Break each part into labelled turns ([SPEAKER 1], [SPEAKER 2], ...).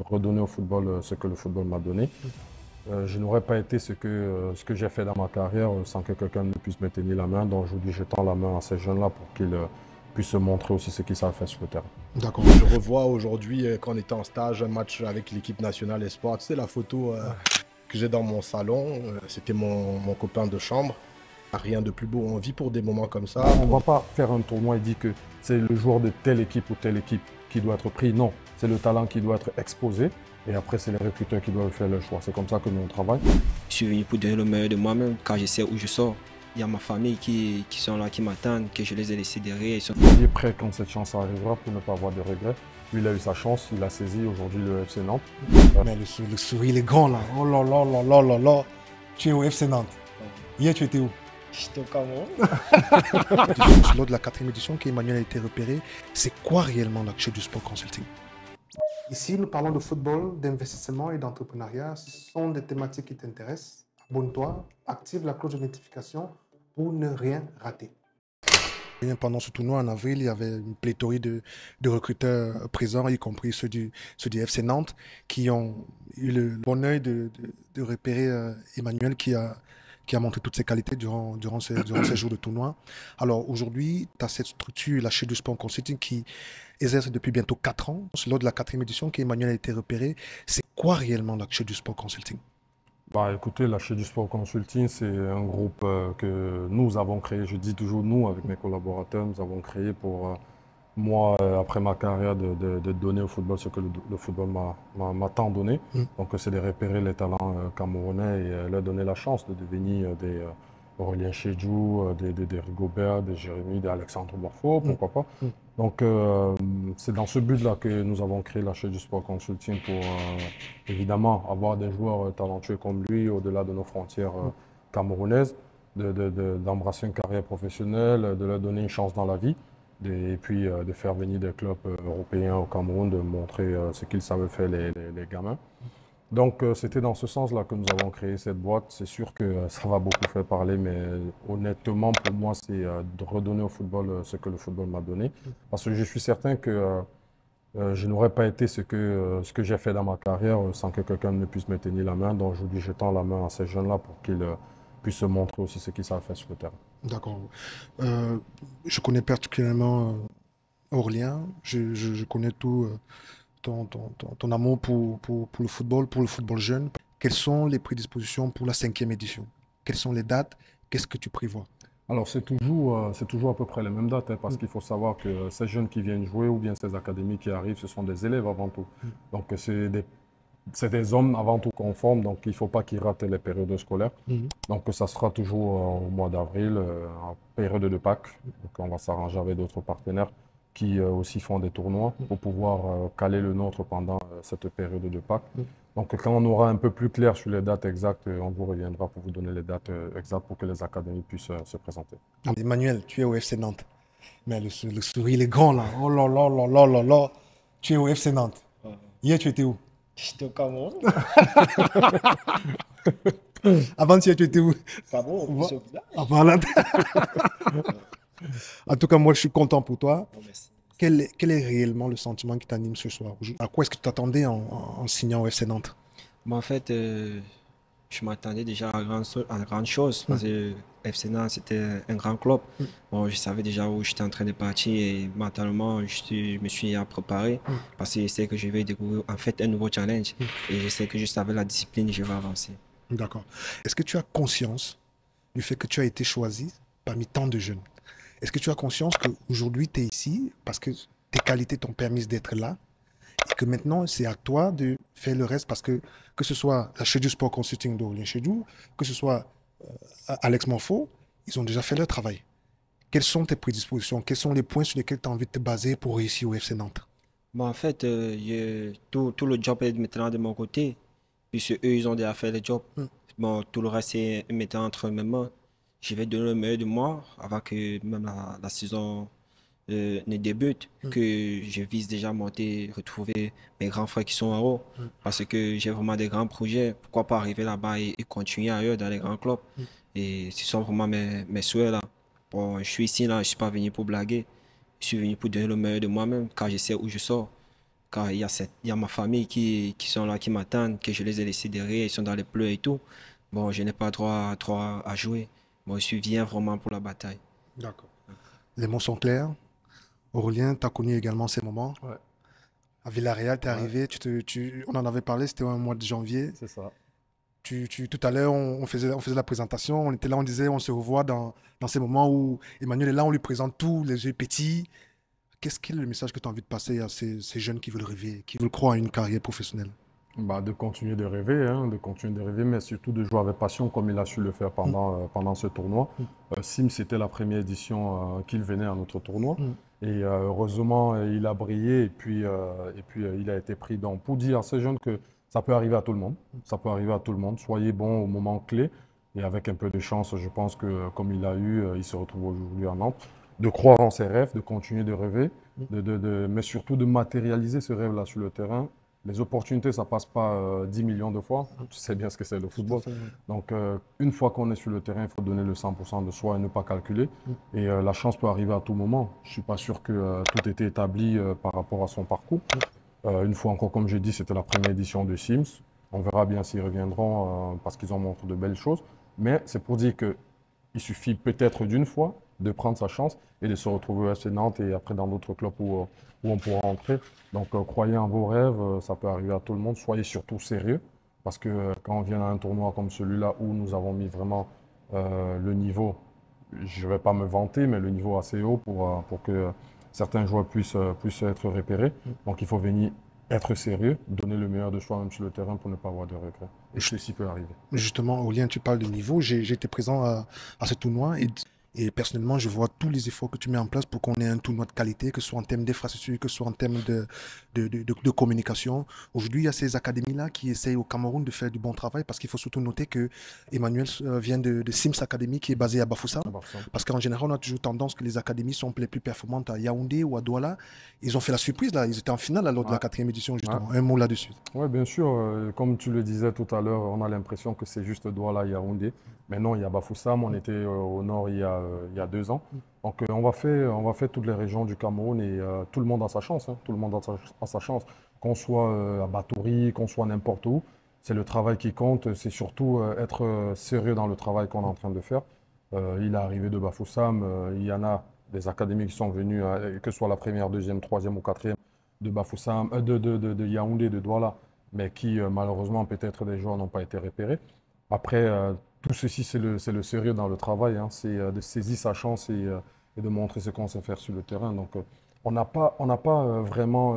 [SPEAKER 1] redonner au football ce que le football m'a donné. Je n'aurais pas été ce que j'ai fait dans ma carrière sans que quelqu'un ne puisse me tenir la main. Donc aujourd'hui, je tends la main à ces jeunes-là pour qu'ils puissent se montrer aussi ce qu'ils savent faire sur le terrain.
[SPEAKER 2] D'accord. Je revois aujourd'hui, quand on était en stage, un match avec l'équipe nationale Espoir. Tu sais, la photo que j'ai dans mon salon, c'était mon copain de chambre. Rien de plus beau. On vit pour des moments comme ça.
[SPEAKER 1] On ne va pas faire un tournoi et dire que c'est le joueur de telle équipe ou telle équipe qui doit être pris. Non, c'est le talent qui doit être exposé. Et après, c'est les recruteurs qui doivent faire le choix. C'est comme ça que nous, on travaille.
[SPEAKER 3] Je suis venu pour donner le meilleur de moi-même quand je sais où je sors. Il y a ma famille qui sont là, qui m'attendent, que je les ai laissés derrière.
[SPEAKER 1] Il est prêt quand cette chance arrivera pour ne pas avoir de regrets. Lui, il a eu sa chance, il a saisi aujourd'hui le FC Nantes.
[SPEAKER 4] Mais le sourire, il est grand là. Oh là là là là là là. Tu es au FC Nantes. Hier, tu étais où?
[SPEAKER 3] J'étais au Cameroun.
[SPEAKER 4] Lors de la 4e édition qu'Emmanuel a été repéré, c'est quoi réellement la chez du sport consulting? Ici, nous parlons de football, d'investissement et d'entrepreneuriat. Ce sont des thématiques qui t'intéressent. Abonne-toi, active la cloche de notification pour ne rien rater. Pendant ce tournoi en avril, il y avait une pléthore de recruteurs présents, y compris ceux du FC Nantes, qui ont eu le bon œil de repérer Emmanuel qui a montré toutes ses qualités durant ces jours de tournoi. Alors aujourd'hui, tu as cette structure, la chaîne du sport consulting, qui exerce depuis bientôt 4 ans. Lors de la 4e édition qu'Emmanuel a été repéré, c'est quoi réellement la chaîne du sport consulting?
[SPEAKER 1] Bah, écoutez, la chaîne du sport consulting, c'est un groupe que nous avons créé. Je dis toujours nous, avec mes collaborateurs, nous avons créé pour moi, après ma carrière, de donner au football ce que le football m'a tant donné. Donc, c'est de repérer les talents camerounais et leur donner la chance de devenir des Aurélien Chedjou, des Rigobert, des Jérémy, des Alexandre Morfo, pourquoi pas. Donc, c'est dans ce but-là que nous avons créé la chaîne du sport consulting pour, évidemment, avoir des joueurs talentueux comme lui au-delà de nos frontières camerounaises, d'embrasser une carrière professionnelle, de leur donner une chance dans la vie. Et puis de faire venir des clubs européens au Cameroun, de montrer ce qu'ils savent faire les gamins. Donc c'était dans ce sens-là que nous avons créé cette boîte. C'est sûr que ça va beaucoup faire parler, mais honnêtement pour moi c'est de redonner au football ce que le football m'a donné. Parce que je suis certain que je n'aurais pas été ce que j'ai fait dans ma carrière sans que quelqu'un ne puisse me tenir la main. Donc aujourd'hui je tends la main à ces jeunes-là pour qu'ils puissent se montrer aussi ce qu'ils savent faire sur le terrain.
[SPEAKER 4] D'accord. Je connais particulièrement Aurélien. Je connais tout ton amour pour le football jeune. Quelles sont les prédispositions pour la 5e édition? Quelles sont les dates? Qu'est-ce que tu prévois?
[SPEAKER 1] Alors c'est toujours à peu près les mêmes dates, hein, parce qu'il faut savoir que ces jeunes qui viennent jouer ou bien ces académies qui arrivent, ce sont des élèves avant tout. Donc c'est des hommes avant tout qu'on forme, donc il ne faut pas qu'ils ratent les périodes scolaires. Donc ça sera toujours au mois d'avril, en période de Pâques. Donc on va s'arranger avec d'autres partenaires qui aussi font des tournois pour pouvoir caler le nôtre pendant cette période de Pâques. Donc quand on aura un peu plus clair sur les dates exactes, on vous reviendra pour vous donner les dates exactes pour que les académies puissent se présenter.
[SPEAKER 4] Emmanuel, tu es au FC Nantes. Mais le sourire, il est grand là. Oh là là là là là là. Tu es au FC Nantes. Hier, tu étais où?
[SPEAKER 3] J'étais au Cameroun.
[SPEAKER 4] Avant-hier, tu étais où?
[SPEAKER 3] Cameroun,
[SPEAKER 4] Voilà. En tout cas, moi, je suis content pour toi. Quel est réellement le sentiment qui t'anime ce soir? À quoi est-ce que tu t'attendais en signant au FC Nantes?
[SPEAKER 3] Bon, en fait, je m'attendais déjà à grande chose parce que FC Nantes, c'était un grand club. Bon, je savais déjà où j'étais en train de partir et mentalement, je me suis préparé parce que je sais que je vais découvrir en fait un nouveau challenge et je sais que juste avec la discipline, je vais avancer.
[SPEAKER 4] D'accord. Est-ce que tu as conscience du fait que tu as été choisi parmi tant de jeunes? Est-ce que tu as conscience qu'aujourd'hui, tu es ici parce que tes qualités t'ont permis d'être là et que maintenant, c'est à toi de faire le reste parce que ce soit la chaîne du sport consulting d'Aurélien Chedjou, que ce soit Alex Morfo, ils ont déjà fait leur travail. Quelles sont tes prédispositions? Quels sont les points sur lesquels tu as envie de te baser pour réussir au FC Nantes?
[SPEAKER 3] Bon, en fait, tout le job est maintenant de mon côté, puisque eux, ils ont déjà fait le job. Bon, tout le reste est maintenant entre mes mains. Je vais donner le meilleur de moi avant que même la saison ne débute, que je vise déjà à monter, retrouver mes grands frères qui sont en haut, parce que j'ai vraiment des grands projets. Pourquoi pas arriver là-bas et continuer ailleurs dans les grands clubs? Et ce sont vraiment mes souhaits là. Bon, je suis ici là, je ne suis pas venu pour blaguer. Je suis venu pour donner le meilleur de moi-même, car je sais où je sors. car il y a ma famille qui sont là, qui m'attendent, que je les ai laissés derrière, ils sont dans les pleurs et tout. Bon, je n'ai pas droit à jouer. Bon, je viens vraiment pour la bataille.
[SPEAKER 4] D'accord. Les mots sont clairs. Aurélien, tu as connu également ces moments.
[SPEAKER 1] Ouais,
[SPEAKER 4] À Villarreal, tu es
[SPEAKER 1] ouais,
[SPEAKER 4] arrivé, on en avait parlé, c'était au mois de janvier.
[SPEAKER 1] c'est ça.
[SPEAKER 4] Tout à l'heure, on faisait la présentation, on était là, on disait, on se revoit dans ces moments où Emmanuel est là, on lui présente tout, les yeux petits. Quel est le message que tu as envie de passer à ces jeunes qui veulent rêver, qui veulent croire à une carrière professionnelle?
[SPEAKER 1] Bah, de continuer de rêver, hein, de continuer de rêver, mais surtout de jouer avec passion comme il a su le faire
[SPEAKER 4] Mm,
[SPEAKER 1] pendant ce tournoi.
[SPEAKER 4] mm,
[SPEAKER 1] Sim, c'était la première édition qu'il venait à notre tournoi.
[SPEAKER 4] mm.
[SPEAKER 1] Et heureusement, il a brillé et puis il a été pris pour dire à ces jeunes que ça peut arriver à tout le monde. Ça peut arriver à tout le monde. Soyez bons au moment clé. Et avec un peu de chance, je pense que comme il a eu, il se retrouve aujourd'hui à Nantes. De croire en ses rêves, de continuer de rêver, mais surtout de matérialiser ce rêve-là sur le terrain. Les opportunités, ça passe pas 10 millions de fois. Tu sais bien ce que c'est le
[SPEAKER 4] Tout à
[SPEAKER 1] football.
[SPEAKER 4] fait, oui.
[SPEAKER 1] Donc, une fois qu'on est sur le terrain, il faut donner le 100% de soi et ne pas calculer. Et la chance peut arriver à tout moment. Je ne suis pas sûr que tout était établi par rapport à son parcours. Une fois encore, comme j'ai dit, c'était la première édition de Sims. On verra bien s'ils reviendront parce qu'ils en montrent de belles choses. Mais c'est pour dire qu'il suffit peut-être d'une fois de prendre sa chance et de se retrouver au FC Nantes et après dans d'autres clubs où on pourra entrer. Donc, croyez en vos rêves, ça peut arriver à tout le monde. Soyez surtout sérieux parce que quand on vient à un tournoi comme celui-là où nous avons mis vraiment le niveau, je ne vais pas me vanter, mais le niveau assez haut pour que certains joueurs puissent être repérés. Donc, il faut venir être sérieux, donner le meilleur de soi-même sur le terrain pour ne pas avoir de regrets. Et ceci peut arriver.
[SPEAKER 4] Justement, Aurélien, tu parles de niveau. J'ai été présent à ce tournoi et personnellement, je vois tous les efforts que tu mets en place pour qu'on ait un tournoi de qualité, que ce soit en termes d'infrastructure, que ce soit en termes de communication. Aujourd'hui, il y a ces académies-là qui essayent au Cameroun de faire du bon travail parce qu'il faut surtout noter que Emmanuel vient de Sims Academy qui est basée à Bafoussam.
[SPEAKER 1] À Barcelone.
[SPEAKER 4] Parce qu'en général, on a toujours tendance que les académies sont les plus performantes à Yaoundé ou à Douala. Ils ont fait la surprise là, ils étaient en finale lors de la
[SPEAKER 1] Ouais.
[SPEAKER 4] 4e édition justement. Un mot là-dessus.
[SPEAKER 1] Oui, bien sûr. Comme tu le disais tout à l'heure, on a l'impression que c'est juste Douala, Yaoundé. Mais non, il y a Bafoussam, on était au nord il y a 2 ans. Donc on va faire toutes les régions du Cameroun et tout le monde a sa chance. Hein. Tout le monde a sa chance. Qu'on soit à Batouri, qu'on soit n'importe où, c'est le travail qui compte. C'est surtout être sérieux dans le travail qu'on est en train de faire. Il est arrivé de Bafoussam, il y en a des académies qui sont venues, que ce soit la première, deuxième, troisième ou quatrième de Bafoussam, de Yaoundé, de Douala, mais qui malheureusement peut-être des joueurs n'ont pas été repérés. Après, tout ceci, c'est le sérieux dans le travail, hein. C'est de saisir sa chance et de montrer ce qu'on sait faire sur le terrain. Donc, on n'a pas vraiment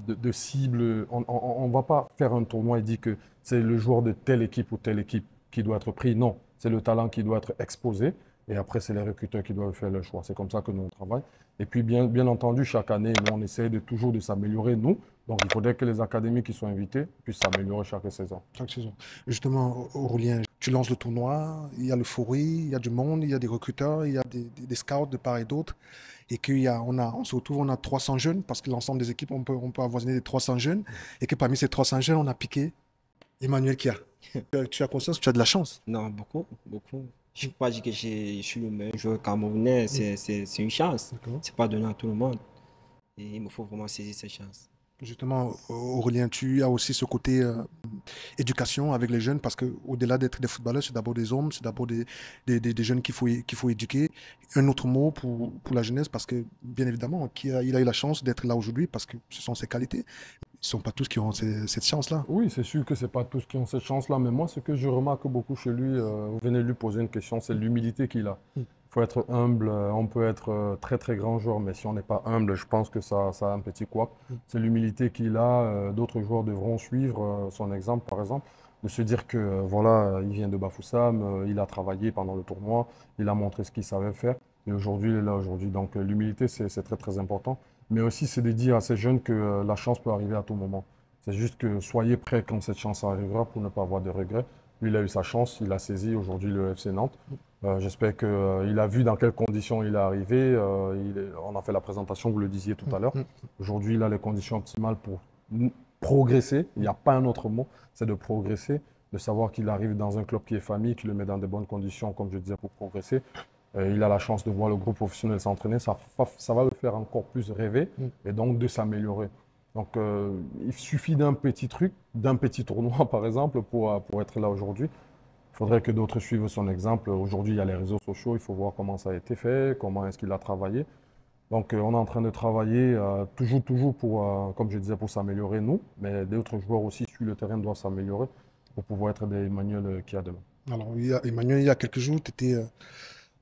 [SPEAKER 1] de cible. On ne va pas faire un tournoi et dire que c'est le joueur de telle équipe ou telle équipe qui doit être pris. Non, c'est le talent qui doit être exposé. Et après, c'est les recruteurs qui doivent faire le choix. C'est comme ça que nous, on travaille. Et puis, bien entendu, chaque année, nous, on essaie toujours de s'améliorer, nous. Donc, il faudrait que les académies qui sont invitées puissent s'améliorer chaque saison.
[SPEAKER 4] Chaque saison. Justement, Aurélien, tu lances le tournoi, il y a l'euphorie, il y a du monde, il y a des recruteurs, il y a des scouts de part et d'autre. Et on se retrouve, on a 300 jeunes, parce que l'ensemble des équipes, on peut avoisiner les 300 jeunes. Et que parmi ces 300 jeunes, on a piqué Emmanuel Kia. Tu as conscience que tu as de la chance.
[SPEAKER 3] Non, beaucoup, beaucoup. Je ne peux pas dire que je suis le meilleur joueur camerounais, c'est une chance.
[SPEAKER 4] D'accord.
[SPEAKER 3] C'est pas donné à tout le monde. Et il me faut vraiment saisir cette chance.
[SPEAKER 4] Justement, Aurélien, tu as aussi ce côté éducation avec les jeunes, parce qu'au-delà d'être des footballeurs, c'est d'abord des hommes, c'est d'abord des jeunes qu'il faut éduquer. Un autre mot pour la jeunesse, parce que bien évidemment, il a eu la chance d'être là aujourd'hui, parce que ce sont ses qualités. Ce ne sont pas tous qui ont cette chance-là.
[SPEAKER 1] Oui, c'est sûr que ce n'est pas tous qui ont cette chance-là, mais moi, ce que je remarque beaucoup chez lui, vous venez de lui poser une question, c'est l'humilité qu'il a. Il faut être humble, on peut être très très grand joueur, mais si on n'est pas humble, je pense que ça a un petit couac. C'est l'humilité qu'il a, d'autres joueurs devront suivre son exemple, par exemple, de se dire que voilà, il vient de Bafoussam, il a travaillé pendant le tournoi, il a montré ce qu'il savait faire, et aujourd'hui, il est là aujourd'hui. Donc l'humilité, c'est très très important. Mais aussi, c'est de dire à ces jeunes que la chance peut arriver à tout moment. C'est juste que soyez prêts quand cette chance arrivera pour ne pas avoir de regrets. Lui, il a eu sa chance, il a saisi aujourd'hui le FC Nantes. J'espère qu'il a vu dans quelles conditions il est arrivé. On a fait la présentation, vous le disiez tout à l'heure. Aujourd'hui, il a les conditions optimales pour progresser. Il n'y a pas un autre mot, c'est de progresser, de savoir qu'il arrive dans un club qui est famille, qui le met dans de bonnes conditions, comme je disais, pour progresser. Il a la chance de voir le groupe professionnel s'entraîner. Ça va le faire encore plus rêver et donc de s'améliorer. Donc, il suffit d'un petit truc, d'un petit tournoi, par exemple, pour être là aujourd'hui. Il faudrait que d'autres suivent son exemple. Aujourd'hui, il y a les réseaux sociaux, il faut voir comment ça a été fait, comment est-ce qu'il a travaillé. Donc, on est en train de travailler toujours pour, comme je disais, pour s'améliorer, nous, mais d'autres joueurs aussi sur le terrain doivent s'améliorer pour pouvoir être des Emmanuel qu'il y a demain.
[SPEAKER 4] Alors, Emmanuel, il y a quelques jours, tu étais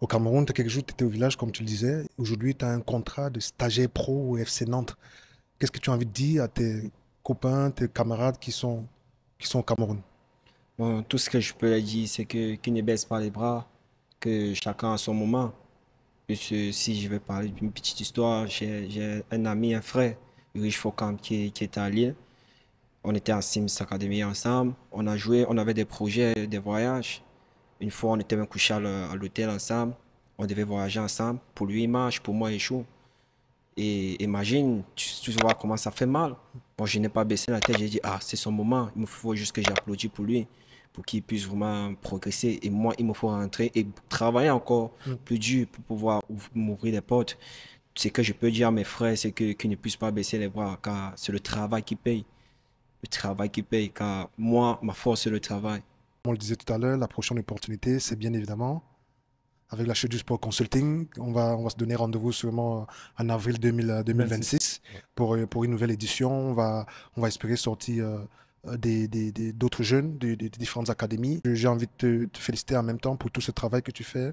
[SPEAKER 4] au Cameroun, il y a quelques jours, tu étais au village, comme tu le disais. Aujourd'hui, tu as un contrat de stagiaire pro au FC Nantes. Qu'est-ce que tu as envie de dire à tes copains, tes camarades qui sont au Cameroun?
[SPEAKER 3] Bon, tout ce que je peux leur dire, c'est qu'ils ne baissent pas les bras, que chacun a son moment. Puisque si je vais parler d'une petite histoire, j'ai un ami, un frère, Rich Fokam, qui était à Lille. On était en Sims Academy ensemble. On a joué, on avait des projets, des voyages. Une fois, on était même couché à l'hôtel ensemble. On devait voyager ensemble. Pour lui, il marche, pour moi, il échoue. Et imagine, tu vois comment ça fait mal. Bon, je n'ai pas baissé la tête, j'ai dit, ah, c'est son moment. Il me faut juste que j'applaudisse pour lui, pour qu'il puisse vraiment progresser. Et moi, il me faut rentrer et travailler encore plus dur pour pouvoir m'ouvrir les portes. Ce que je peux dire à mes frères, c'est qu'ils ne puissent pas baisser les bras, car c'est le travail qui paye. Le travail qui paye, car moi, ma force, c'est le travail.
[SPEAKER 4] On le disait tout à l'heure, la prochaine opportunité, c'est bien évidemment avec la chaîne du Sport Consulting. On va se donner rendez-vous sûrement en avril 2026 pour une nouvelle édition. On va espérer sortir d'autres jeunes des différentes académies. J'ai envie de te féliciter en même temps pour tout ce travail que tu fais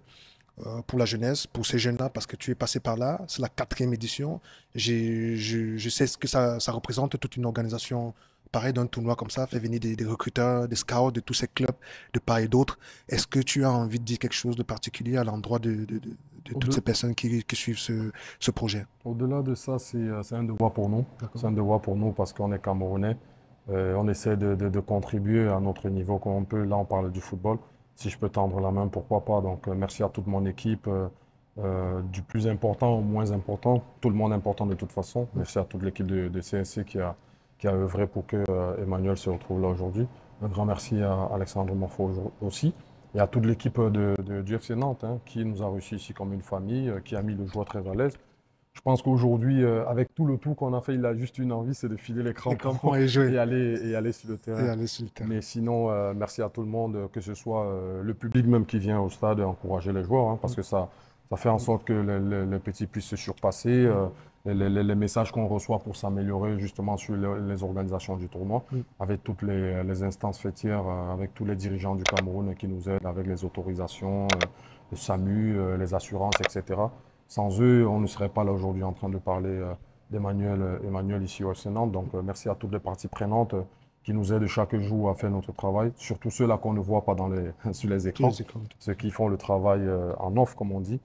[SPEAKER 4] pour la jeunesse, pour ces jeunes-là, parce que tu es passé par là. C'est la 4e édition. Je sais ce que ça représente, toute une organisation pareil d'un tournoi comme ça, fait venir des recruteurs, des scouts de tous ces clubs de part et d'autre. Est-ce que tu as envie de dire quelque chose de particulier à l'endroit de toutes ces personnes qui suivent ce projet?
[SPEAKER 1] Au-delà de ça, c'est un devoir pour nous. C'est un devoir pour nous parce qu'on est Camerounais. On essaie de contribuer à notre niveau comme on peut. Là, on parle du football. Si je peux tendre la main, pourquoi pas. Donc, merci à toute mon équipe, du plus important au moins important. Tout le monde est important de toute façon. Merci à toute l'équipe de CSC qui a œuvré pour que Emmanuel se retrouve là aujourd'hui. Un grand merci à Alexandre Morfo aussi et à toute l'équipe du FC Nantes qui nous a reçus ici comme une famille, qui a mis le joueur très à l'aise. Je pense qu'aujourd'hui, avec tout le tout qu'on a fait, il a juste une envie, c'est de filer les crampons et aller sur le terrain. Mais sinon, merci à tout le monde, que ce soit le public même qui vient au stade et encourager les joueurs, parce que ça fait en sorte que les petits puissent se surpasser. Les messages qu'on reçoit pour s'améliorer justement sur les organisations du tournoi, avec toutes les instances fêtières, avec tous les dirigeants du Cameroun qui nous aident avec les autorisations, le SAMU, les assurances, etc. Sans eux, on ne serait pas là aujourd'hui en train de parler d'Emmanuel ici au FC Nantes. Donc merci à toutes les parties prenantes qui nous aident chaque jour à faire notre travail, surtout ceux-là qu'on ne voit pas sur les écrans, ceux qui font le travail en off, comme on dit.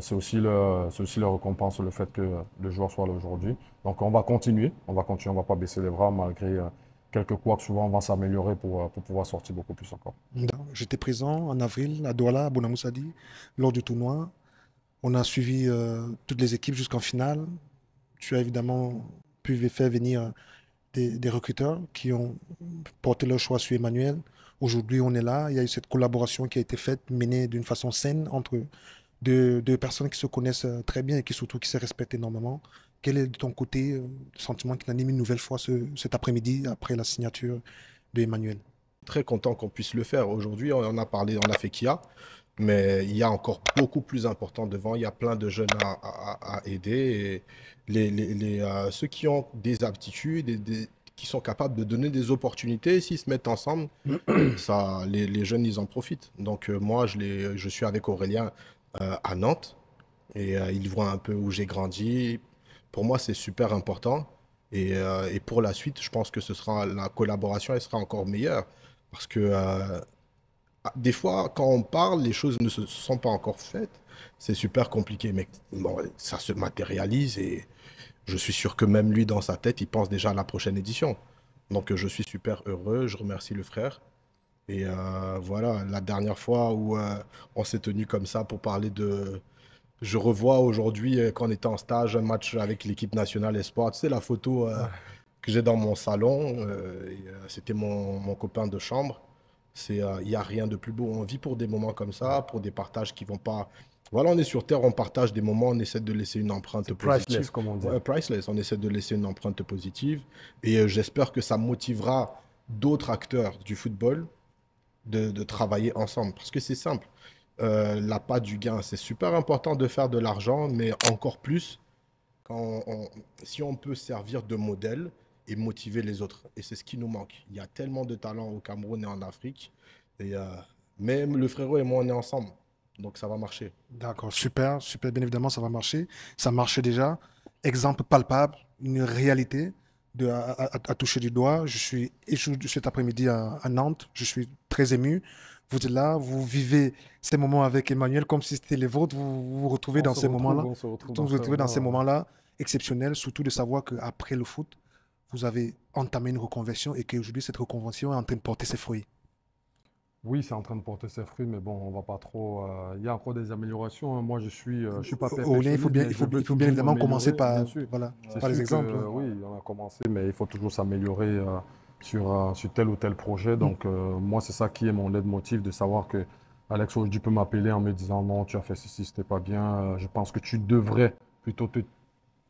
[SPEAKER 1] C'est aussi leur récompense, le fait que le joueur soit là aujourd'hui. Donc on va continuer, on ne va pas baisser les bras malgré quelques couacs. Souvent on va s'améliorer pour pouvoir sortir beaucoup plus encore.
[SPEAKER 4] J'étais présent en avril à Douala, à Bonamoussadi, lors du tournoi. On a suivi toutes les équipes jusqu'en finale. Tu as évidemment pu faire venir des recruteurs qui ont porté leur choix sur Emmanuel. Aujourd'hui on est là, il y a eu cette collaboration qui a été faite, menée d'une façon saine entre deux personnes qui se connaissent très bien et qui surtout qui se respectent énormément. Quel est de ton côté le sentiment qui t'anime une nouvelle fois cet après-midi après la signature de Emmanuel?
[SPEAKER 2] Très content qu'on puisse le faire. Aujourd'hui, on a parlé, on a fait Kia, mais il y a encore beaucoup plus important devant. Il y a plein de jeunes à aider. Et ceux qui ont des aptitudes, qui sont capables de donner des opportunités, s'ils se mettent ensemble, les jeunes, ils en profitent. Donc moi, je suis avec Aurélien à Nantes et il voit un peu où j'ai grandi. Pour moi, c'est super important et pour la suite, je pense que la collaboration elle sera encore meilleure parce que des fois, quand on parle, les choses ne se sont pas encore faites. C'est super compliqué, mais bon, ça se matérialise et je suis sûr que même lui, dans sa tête, il pense déjà à la prochaine édition. Donc je suis super heureux, je remercie le frère. Et voilà, la dernière fois où on s'est tenu comme ça pour parler de... Je revois aujourd'hui, quand on était en stage, un match avec l'équipe nationale Espoir. Tu sais, la photo que j'ai dans mon salon, c'était mon copain de chambre. Il n'y a rien de plus beau. On vit pour des moments comme ça, pour des partages qui ne vont pas Voilà, on est sur Terre, on partage des moments, on essaie de laisser une empreinte
[SPEAKER 1] Priceless,
[SPEAKER 2] positive.
[SPEAKER 1] comme on dit.
[SPEAKER 2] Ouais, priceless, on essaie de laisser une empreinte positive. Et j'espère que ça motivera d'autres acteurs du football de travailler ensemble. Parce que c'est simple. L'appât du gain, c'est super important de faire de l'argent, mais encore plus si on peut servir de modèle et motiver les autres. Et c'est ce qui nous manque. Il y a tellement de talents au Cameroun et en Afrique. Et même le frérot et moi, on est ensemble. Donc ça va marcher.
[SPEAKER 4] D'accord, super, super, bien évidemment, ça va marcher. Ça marche déjà. Exemple palpable, une réalité à toucher du doigt. Je suis cet après-midi à Nantes. Je suis très ému. Vous êtes là, vous vivez ces moments avec Emmanuel comme si c'était les vôtres. Vous vous retrouvez dans ces moments-là.
[SPEAKER 1] On se retrouve
[SPEAKER 4] Vous vous retrouvez dans ces
[SPEAKER 1] moments-là.
[SPEAKER 4] moments-là exceptionnels, surtout de savoir qu'après le foot, vous avez entamé une reconversion et qu'aujourd'hui, cette reconversion est en train de porter ses fruits.
[SPEAKER 1] Oui, c'est en train de porter ses fruits, mais bon, on va pas trop. Il y a encore des améliorations, hein. Moi, je suis pas
[SPEAKER 4] Aurélien, il faut bien,
[SPEAKER 1] perfectionniste, mais
[SPEAKER 4] il faut,
[SPEAKER 1] je veux
[SPEAKER 4] il faut bien
[SPEAKER 1] toujours
[SPEAKER 4] évidemment commencer
[SPEAKER 1] m'améliorer, bien
[SPEAKER 4] par,
[SPEAKER 1] sûr.
[SPEAKER 4] voilà,
[SPEAKER 1] C'est
[SPEAKER 4] par les
[SPEAKER 1] sûr
[SPEAKER 4] exemples.
[SPEAKER 1] que oui, on a commencé, mais il faut toujours s'améliorer sur tel ou tel projet. Donc, moi, c'est ça qui est mon leitmotiv, de savoir que Alex aujourd'hui peut m'appeler en me disant non, tu as fait ceci, c'était pas bien. Je pense que tu devrais plutôt te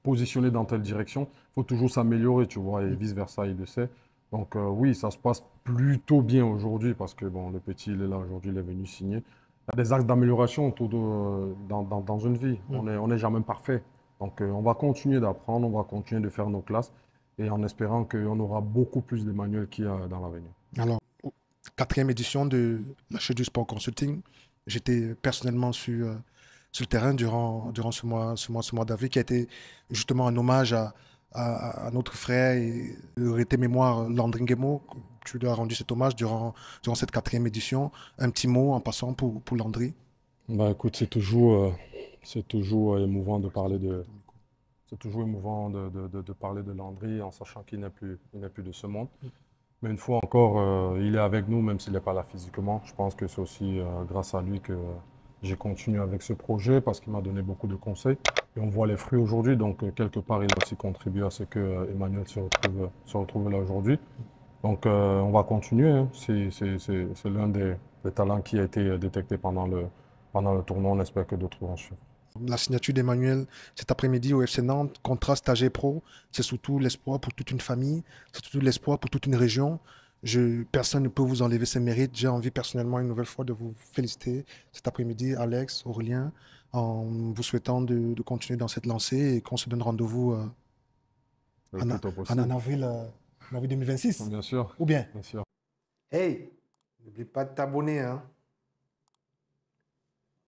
[SPEAKER 1] positionner dans telle direction. Il faut toujours s'améliorer, tu vois, et vice-versa, il le sait. Donc oui, ça se passe plutôt bien aujourd'hui parce que bon, le petit, il est là aujourd'hui, il est venu signer. Il y a des axes d'amélioration dans une vie. On n'est jamais parfait. Donc on va continuer d'apprendre, on va continuer de faire nos classes et en espérant qu'on aura beaucoup plus d'Emmanuel qu'il y a dans l'avenir.
[SPEAKER 4] Alors, quatrième édition de la chaîne du sport consulting, j'étais personnellement sur le terrain durant ce mois d'avril qui a été justement un hommage à notre frère et de mémoire Landry Nguemo. Tu lui as rendu cet hommage durant cette quatrième édition. Un petit mot en passant pour Landry.
[SPEAKER 1] Bah écoute, c'est toujours émouvant de parler de, c'est toujours émouvant de parler de Landry en sachant il n'est plus de ce monde. Mais une fois encore, il est avec nous, même s'il n'est pas là physiquement. Je pense que c'est aussi grâce à lui que j'ai continué avec ce projet parce qu'il m'a donné beaucoup de conseils. Et on voit les fruits aujourd'hui. Donc, quelque part, il a aussi contribué à ce que Emmanuel se retrouve là aujourd'hui. Donc, on va continuer, hein. C'est l'un des talents qui a été détecté pendant le tournoi. On espère que d'autres vont suivre.
[SPEAKER 4] La signature d'Emmanuel cet après-midi au FC Nantes, contrat stagiaire pro, c'est surtout l'espoir pour toute une famille, c'est surtout l'espoir pour toute une région. Personne ne peut vous enlever ces mérites. J'ai envie personnellement une nouvelle fois de vous féliciter cet après-midi, Alex, Aurélien, en vous souhaitant de continuer dans cette lancée et qu'on se donne rendez-vous
[SPEAKER 1] Le plus tôt
[SPEAKER 4] en
[SPEAKER 1] possible.
[SPEAKER 4] avril 2026.
[SPEAKER 1] Bien sûr,
[SPEAKER 4] Ou bien?
[SPEAKER 1] bien sûr.
[SPEAKER 4] Hey, n'oublie pas de t'abonner, hein.